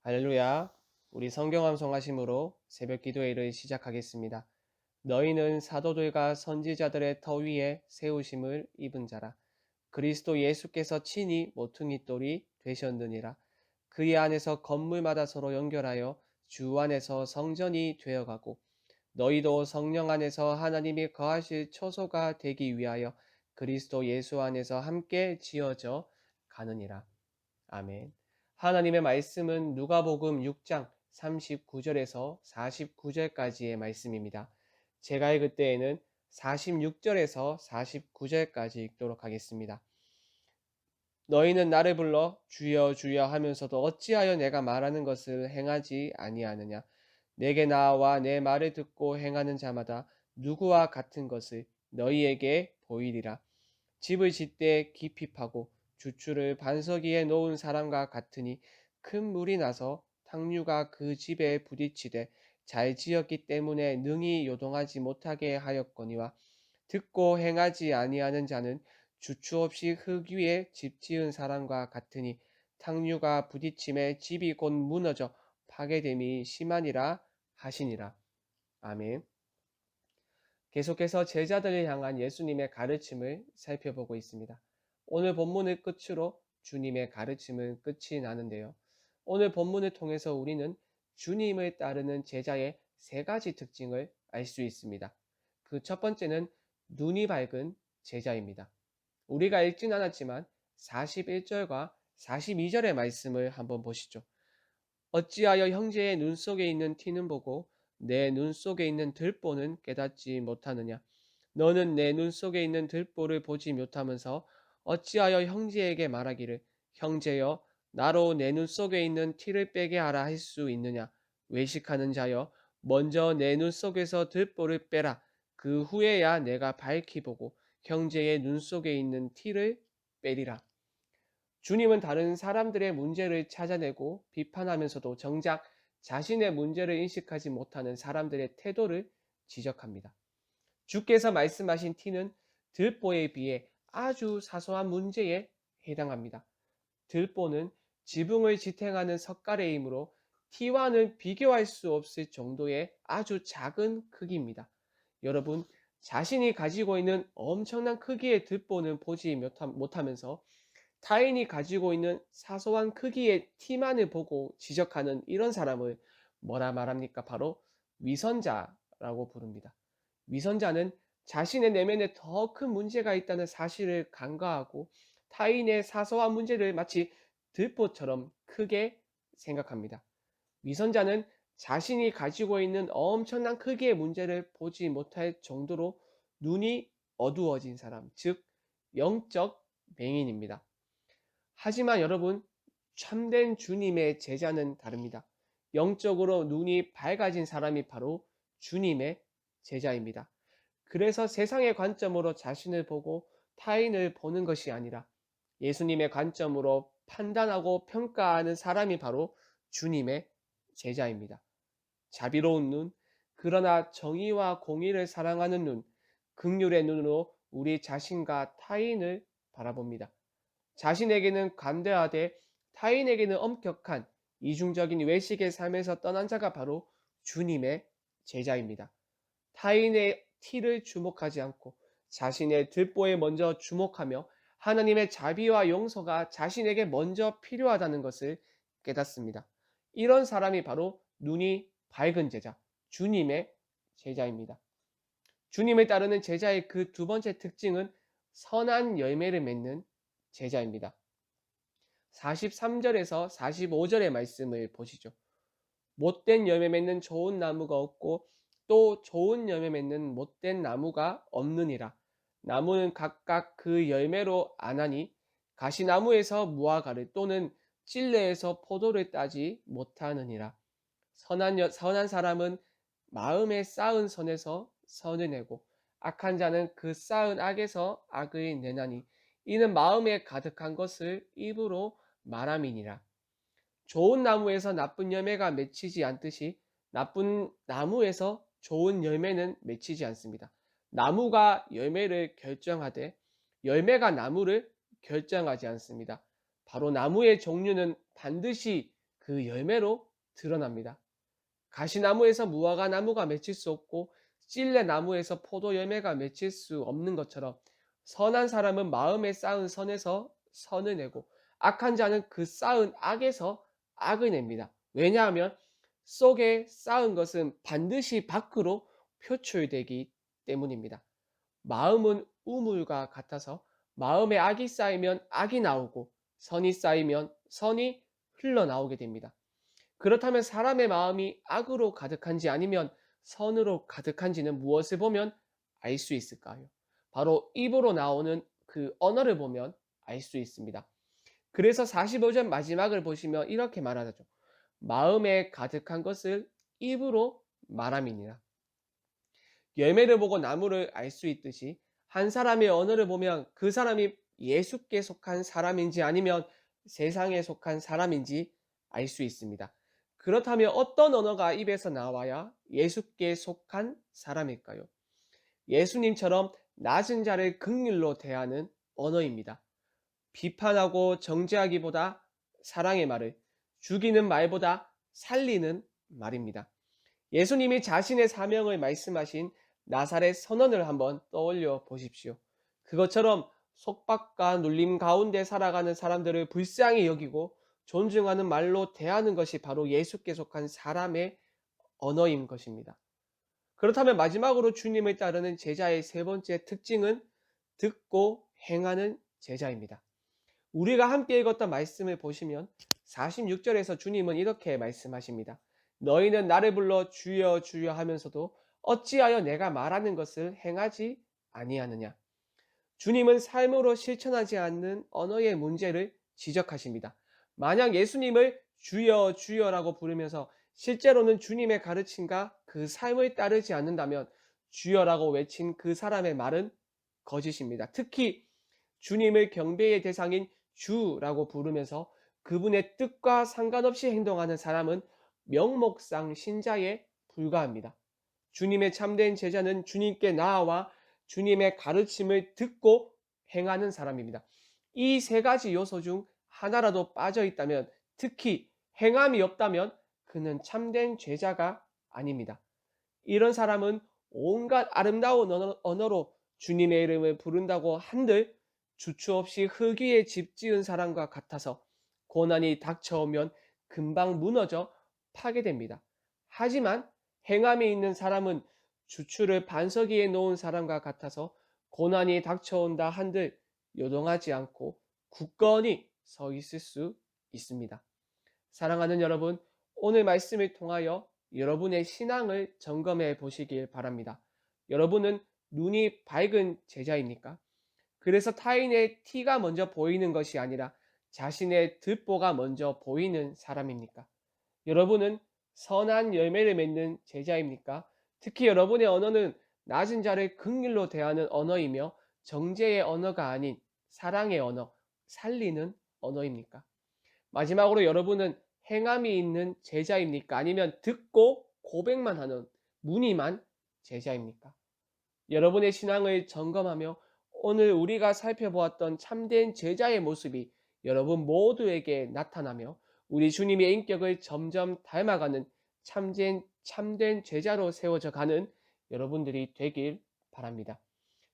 할렐루야. 우리 성경 암송하심으로 새벽 기도회를 시작하겠습니다. 너희는 사도들과 선지자들의 터 위에 세우심을 입은 자라. 그리스도 예수께서 친히 모퉁이 돌이 되셨느니라. 그의 안에서 건물마다 서로 연결하여 주 안에서 성전이 되어가고 너희도 성령 안에서 하나님이 거하실 처소가 되기 위하여 그리스도 예수 안에서 함께 지어져 가느니라. 아멘. 하나님의 말씀은 누가복음 6장 39절에서 49절까지의 말씀입니다. 제가 읽을 때에는 46절에서 49절까지 읽도록 하겠습니다. 너희는 나를 불러 주여 주여 하면서도 어찌하여 내가 말하는 것을 행하지 아니하느냐. 내게 나와 내 말을 듣고 행하는 자마다 누구와 같은 것을 너희에게 보이리라. 집을 짓되 깊이 파고 주추를 반석 위에 놓은 사람과 같으니 큰 물이 나서 탕류가 그 집에 부딪히되 잘 지었기 때문에 능히 요동하지 못하게 하였거니와 듣고 행하지 아니하는 자는 주추 없이 흙 위에 집 지은 사람과 같으니 탕류가 부딪힘에 집이 곧 무너져 파괴됨이 심하니라 하시니라. 아멘. 계속해서 제자들을 향한 예수님의 가르침을 살펴보고 있습니다. 오늘 본문을 끝으로 주님의 가르침은 끝이 나는데요. 오늘 본문을 통해서 우리는 주님을 따르는 제자의 세 가지 특징을 알 수 있습니다. 그 첫 번째는 눈이 밝은 제자입니다. 우리가 읽진 않았지만 41절과 42절의 말씀을 한번 보시죠. 어찌하여 형제의 눈 속에 있는 티는 보고 내 눈 속에 있는 들보는 깨닫지 못하느냐? 너는 내 눈 속에 있는 들보를 보지 못하면서 어찌하여 형제에게 말하기를 형제여 나로 내 눈 속에 있는 티를 빼게 하라 할 수 있느냐? 외식하는 자여 먼저 내 눈 속에서 들보를 빼라. 그 후에야 내가 밝히 보고 형제의 눈 속에 있는 티를 빼리라. 주님은 다른 사람들의 문제를 찾아내고 비판하면서도 정작 자신의 문제를 인식하지 못하는 사람들의 태도를 지적합니다. 주께서 말씀하신 티는 들보에 비해 아주 사소한 문제에 해당합니다. 들보는 지붕을 지탱하는 석가래이므로 티와는 비교할 수 없을 정도의 아주 작은 크기입니다. 여러분, 자신이 가지고 있는 엄청난 크기의 들보는 보지 못하면서 타인이 가지고 있는 사소한 크기의 티만을 보고 지적하는 이런 사람을 뭐라 말합니까? 바로 위선자라고 부릅니다. 위선자는 자신의 내면에 더 큰 문제가 있다는 사실을 간과하고 타인의 사소한 문제를 마치 들보처럼 크게 생각합니다. 위선자는 자신이 가지고 있는 엄청난 크기의 문제를 보지 못할 정도로 눈이 어두워진 사람, 즉 영적 맹인입니다. 하지만 여러분, 참된 주님의 제자는 다릅니다. 영적으로 눈이 밝아진 사람이 바로 주님의 제자입니다. 그래서 세상의 관점으로 자신을 보고 타인을 보는 것이 아니라 예수님의 관점으로 판단하고 평가하는 사람이 바로 주님의 제자입니다. 자비로운 눈, 그러나 정의와 공의를 사랑하는 눈, 긍휼의 눈으로 우리 자신과 타인을 바라봅니다. 자신에게는 관대하되 타인에게는 엄격한 이중적인 외식의 삶에서 떠난 자가 바로 주님의 제자입니다. 타인의 티를 주목하지 않고 자신의 들보에 먼저 주목하며 하나님의 자비와 용서가 자신에게 먼저 필요하다는 것을 깨닫습니다. 이런 사람이 바로 눈이 밝은 제자, 주님의 제자입니다. 주님을 따르는 제자의 그 두 번째 특징은 선한 열매를 맺는 제자입니다. 43절에서 45절의 말씀을 보시죠. 못된 열매 맺는 좋은 나무가 없고 또 좋은 열매 맺는 못된 나무가 없느니라. 나무는 각각 그 열매로 아나니 가시나무에서 무화과를 또는 찔레에서 포도를 따지 못하느니라. 선한 사람은 마음에 쌓은 선에서 선을 내고 악한 자는 그 쌓은 악에서 악을 내나니 이는 마음에 가득한 것을 입으로 말함이니라. 좋은 나무에서 나쁜 열매가 맺히지 않듯이 나쁜 나무에서 좋은 열매는 맺히지 않습니다. 나무가 열매를 결정하되 열매가 나무를 결정하지 않습니다. 바로 나무의 종류는 반드시 그 열매로 드러납니다. 가시나무에서 무화과 나무가 맺힐 수 없고 찔레나무에서 포도 열매가 맺힐 수 없는 것처럼 선한 사람은 마음에 쌓은 선에서 선을 내고 악한 자는 그 쌓은 악에서 악을 냅니다. 왜냐하면 속에 쌓은 것은 반드시 밖으로 표출되기 때문입니다. 마음은 우물과 같아서 마음에 악이 쌓이면 악이 나오고 선이 쌓이면 선이 흘러나오게 됩니다. 그렇다면 사람의 마음이 악으로 가득한지 아니면 선으로 가득한지는 무엇을 보면 알 수 있을까요? 바로 입으로 나오는 그 언어를 보면 알 수 있습니다. 그래서 45절 마지막을 보시면 이렇게 말하죠. 마음에 가득한 것을 입으로 말함이니라. 열매를 보고 나무를 알 수 있듯이 한 사람의 언어를 보면 그 사람이 예수께 속한 사람인지 아니면 세상에 속한 사람인지 알 수 있습니다. 그렇다면 어떤 언어가 입에서 나와야 예수께 속한 사람일까요? 예수님처럼 낮은 자를 긍휼로 대하는 언어입니다. 비판하고 정죄하기보다 사랑의 말을, 죽이는 말보다 살리는 말입니다. 예수님이 자신의 사명을 말씀하신 나사렛 선언을 한번 떠올려 보십시오. 그것처럼 속박과 눌림 가운데 살아가는 사람들을 불쌍히 여기고 존중하는 말로 대하는 것이 바로 예수께 속한 사람의 언어인 것입니다. 그렇다면 마지막으로 주님을 따르는 제자의 세 번째 특징은 듣고 행하는 제자입니다. 우리가 함께 읽었던 말씀을 보시면 46절에서 주님은 이렇게 말씀하십니다. 너희는 나를 불러 주여 주여 하면서도 어찌하여 내가 말하는 것을 행하지 아니하느냐. 주님은 삶으로 실천하지 않는 언어의 문제를 지적하십니다. 만약 예수님을 주여 주여라고 부르면서 실제로는 주님의 가르침과 그 삶을 따르지 않는다면 주여라고 외친 그 사람의 말은 거짓입니다. 특히 주님을 경배의 대상인 주라고 부르면서 그분의 뜻과 상관없이 행동하는 사람은 명목상 신자에 불과합니다. 주님의 참된 제자는 주님께 나아와 주님의 가르침을 듣고 행하는 사람입니다. 이 세 가지 요소 중 하나라도 빠져 있다면, 특히 행함이 없다면 그는 참된 제자가 아닙니다. 이런 사람은 온갖 아름다운 언어로 주님의 이름을 부른다고 한들 주추 없이 흙 위에 집 지은 사람과 같아서 고난이 닥쳐오면 금방 무너져 파괴됩니다. 하지만 행함이 있는 사람은 주추를 반석 위에 놓은 사람과 같아서 고난이 닥쳐온다 한들 요동하지 않고 굳건히 서 있을 수 있습니다. 사랑하는 여러분, 오늘 말씀을 통하여 여러분의 신앙을 점검해 보시길 바랍니다. 여러분은 눈이 밝은 제자입니까? 그래서 타인의 티가 먼저 보이는 것이 아니라 자신의 득보가 먼저 보이는 사람입니까? 여러분은 선한 열매를 맺는 제자입니까? 특히 여러분의 언어는 낮은 자를 긍휼로 대하는 언어이며 정죄의 언어가 아닌 사랑의 언어, 살리는 언어입니까? 마지막으로 여러분은 행함이 있는 제자입니까? 아니면 듣고 고백만 하는 무늬만 제자입니까? 여러분의 신앙을 점검하며 오늘 우리가 살펴보았던 참된 제자의 모습이 여러분 모두에게 나타나며 우리 주님의 인격을 점점 닮아가는 참된 제자로 세워져 가는 여러분들이 되길 바랍니다.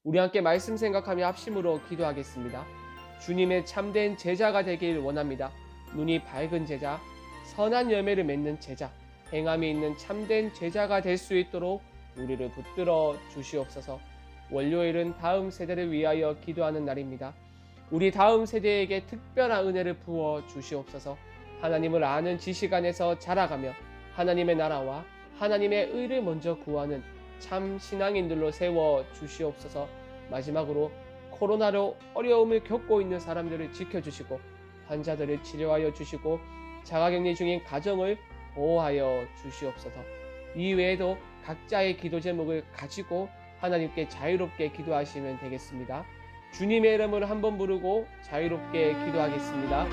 우리 함께 말씀 생각하며 합심으로 기도하겠습니다. 주님의 참된 제자가 되길 원합니다. 눈이 밝은 제자, 선한 열매를 맺는 제자, 행함이 있는 참된 제자가 될 수 있도록 우리를 붙들어 주시옵소서. 월요일은 다음 세대를 위하여 기도하는 날입니다. 우리 다음 세대에게 특별한 은혜를 부어 주시옵소서. 하나님을 아는 지식 안에서 자라가며 하나님의 나라와 하나님의 의를 먼저 구하는 참 신앙인들로 세워 주시옵소서. 마지막으로 코로나로 어려움을 겪고 있는 사람들을 지켜주시고 환자들을 치료하여 주시고 자가격리 중인 가정을 보호하여 주시옵소서. 이 외에도 각자의 기도 제목을 가지고 하나님께 자유롭게 기도하시면 되겠습니다. 주님의 이름을 한번 부르고 자유롭게 기도하겠습니다.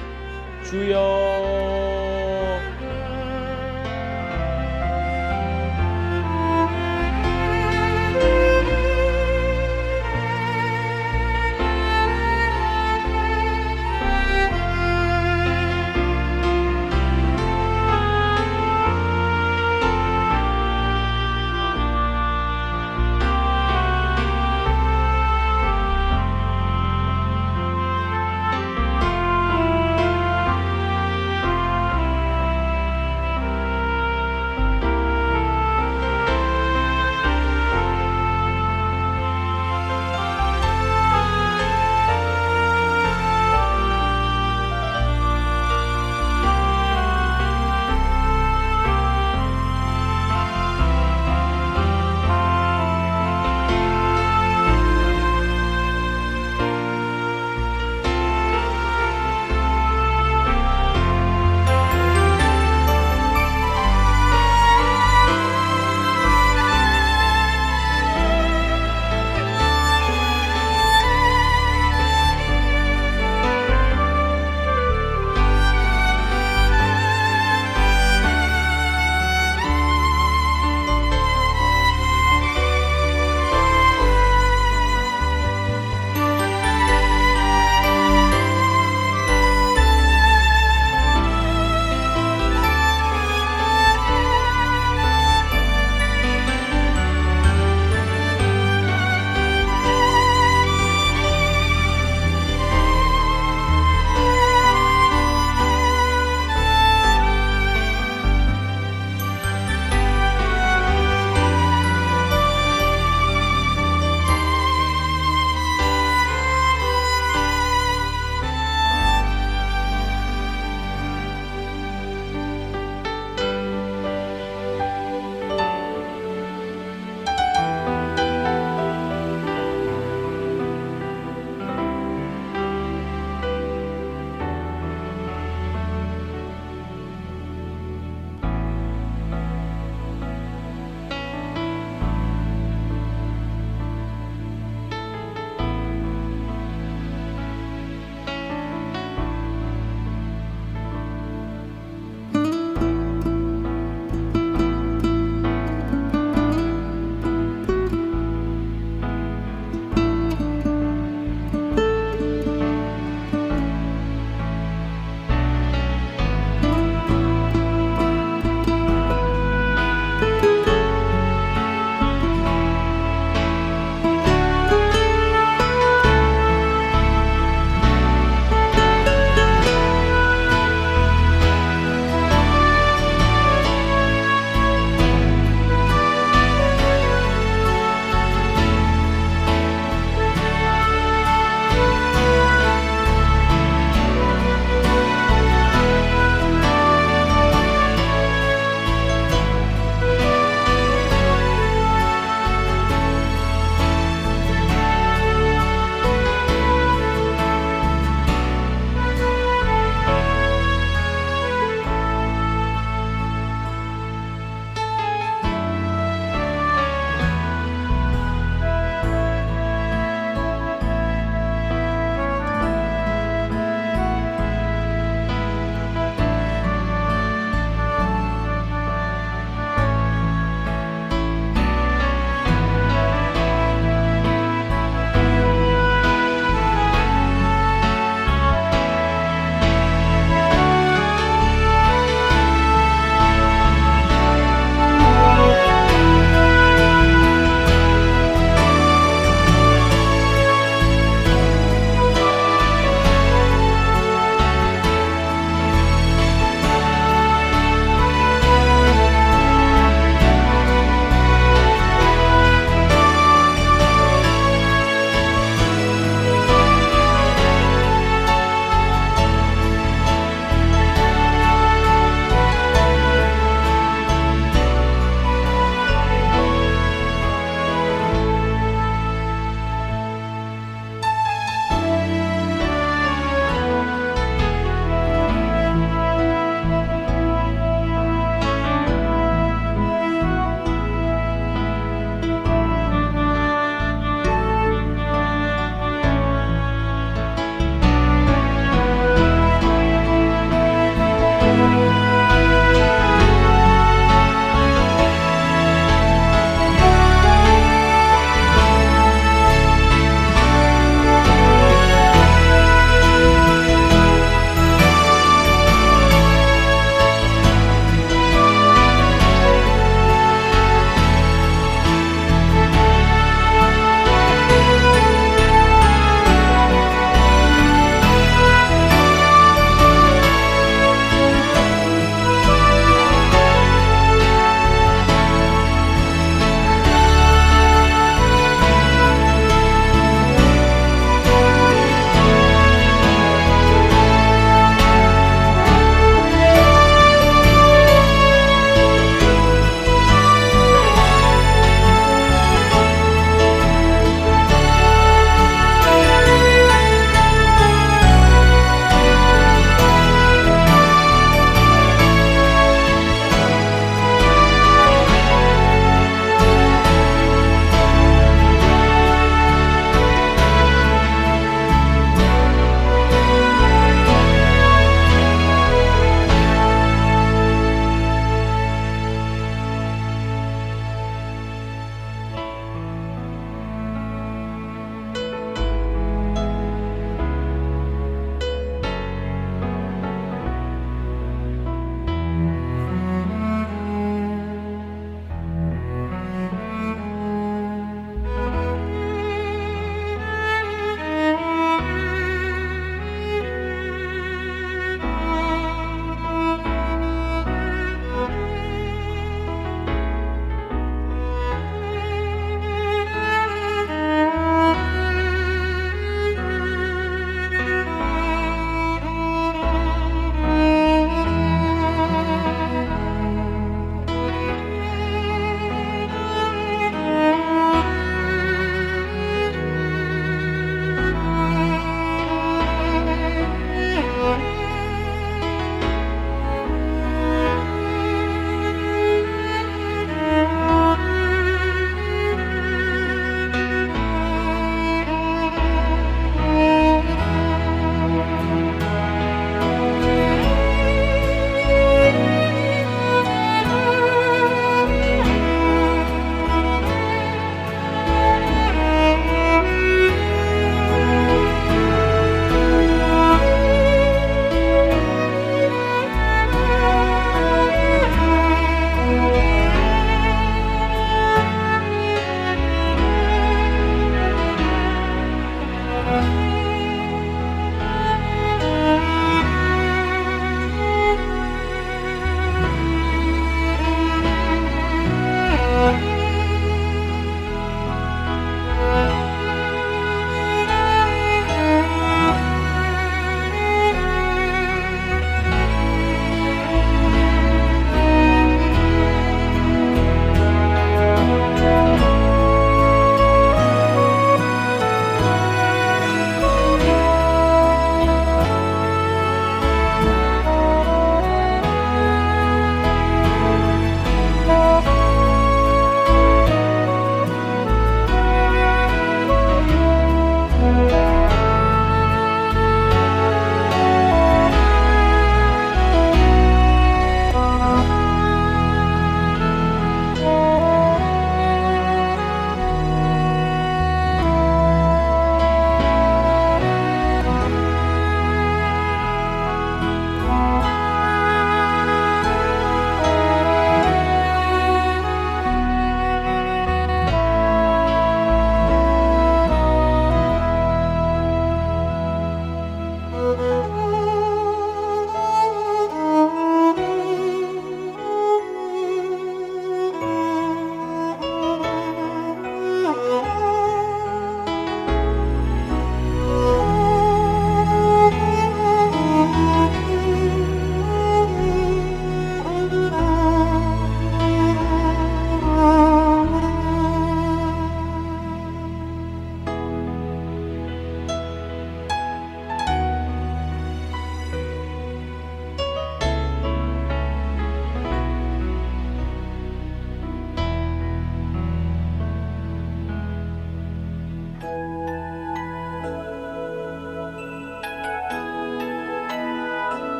주여